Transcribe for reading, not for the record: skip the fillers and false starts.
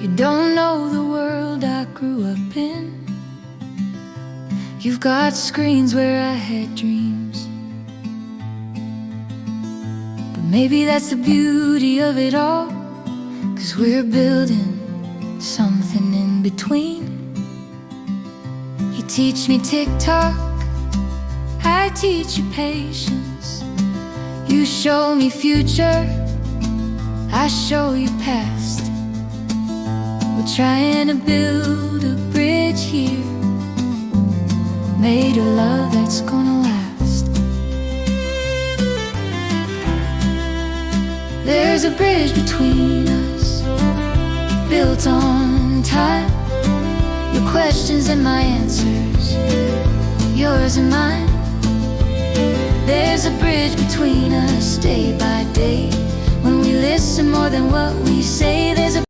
You don't know the world I grew up in. You've got screens where I had dreams, but maybe that's the beauty of it all, 'cause we're building something in between. You teach me TikTok, I teach you patience. You show me future, I show you past. We're trying to build a bridge here, made of love that's gonna last. There's a bridge between us, built on time. Your questions and my answers, yours and mine. There's a bridge between us day by day, when we listen more than what we say. There's a